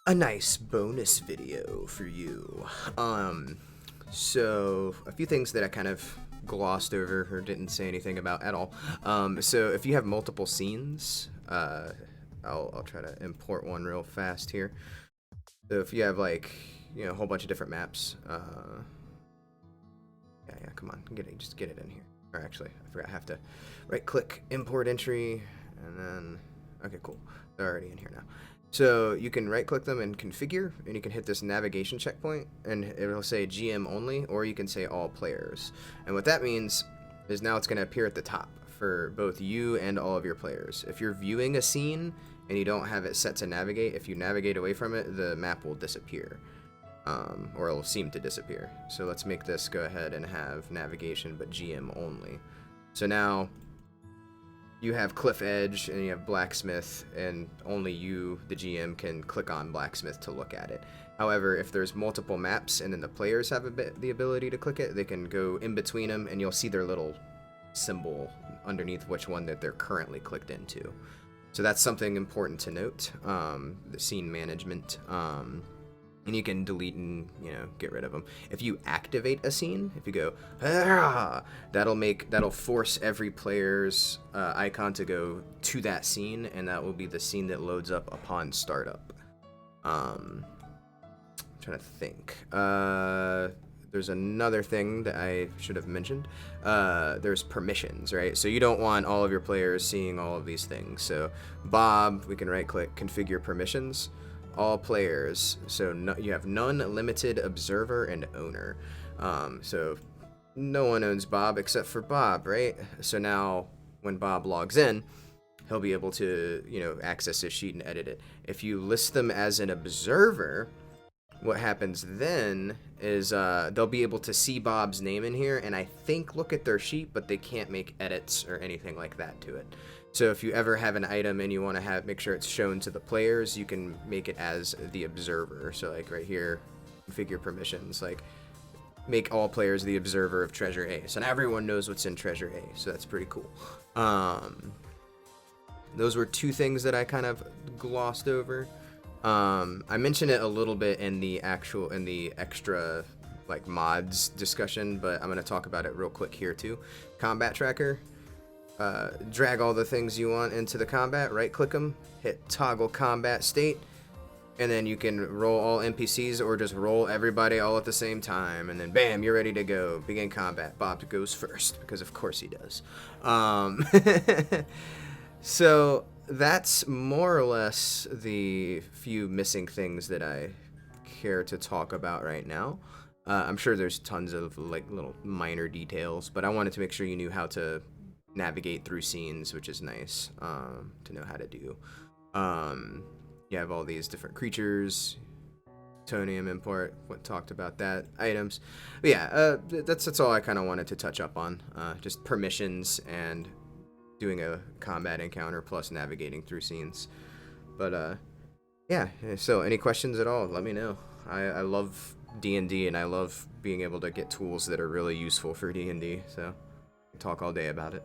a nice bonus video for you. So a few things that I kind of glossed over or didn't say anything about at all. So if you have multiple scenes, I'll try to import one real fast here. So if you have like, a whole bunch of different maps, yeah, come on, just get it in here. Or actually, I forgot, I have to right click, import entry, and then, okay, cool. They're already in here now. So you can right click them and configure, and you can hit this navigation checkpoint, and it'll say GM only, or you can say all players. And what that means is now it's going to appear at the top for both you and all of your players. If you're viewing a scene and you don't have it set to navigate, if you navigate away from it, the map will disappear. Or it'll seem to disappear. So let's make this go ahead and have navigation but GM only. So now you have Cliff Edge and you have Blacksmith, and only you, the GM, can click on Blacksmith to look at it. However, if there's multiple maps and then the players have the ability to click it, they can go in between them and you'll see their little symbol underneath which one that they're currently clicked into. So that's something important to note, the scene management. And you can delete and get rid of them. If you activate a scene, if you go, that'll force every player's icon to go to that scene, and that will be the scene that loads up upon startup. I'm trying to think. There's another thing that I should have mentioned. There's permissions, right? So you don't want all of your players seeing all of these things. So Bob, we can right-click, configure permissions. All players, so you have none, limited, observer, and owner. So no one owns Bob except for Bob, right? So now when Bob logs in, he'll be able to access his sheet and edit it. If you list them as an observer, what happens then is they'll be able to see Bob's name in here and I think look at their sheet, but they can't make edits or anything like that to it. So if you ever have an item and you want to make sure it's shown to the players, you can make it as the observer. So like right here, configure permissions, like make all players the observer of treasure A. So now everyone knows what's in treasure A. So that's pretty cool. Those were two things that I kind of glossed over. I mentioned it a little bit in the extra like mods discussion, but I'm going to talk about it real quick here too. Combat tracker. Drag all the things you want into the combat, right click them, hit toggle combat state, and then you can roll all NPCs or just roll everybody all at the same time, and then bam, you're ready to go. Begin combat. Bob goes first, because of course he does. So that's more or less the few missing things that I care to talk about right now. I'm sure there's tons of like little minor details, but I wanted to make sure you knew how to navigate through scenes, which is nice to know how to do. You have all these different creatures, Tonium import, talked about that, items. But yeah, that's all I kind of wanted to touch up on, just permissions and doing a combat encounter plus navigating through scenes. But yeah, so any questions at all, let me know. I love D&D and I love being able to get tools that are really useful for D&D, so talk all day about it.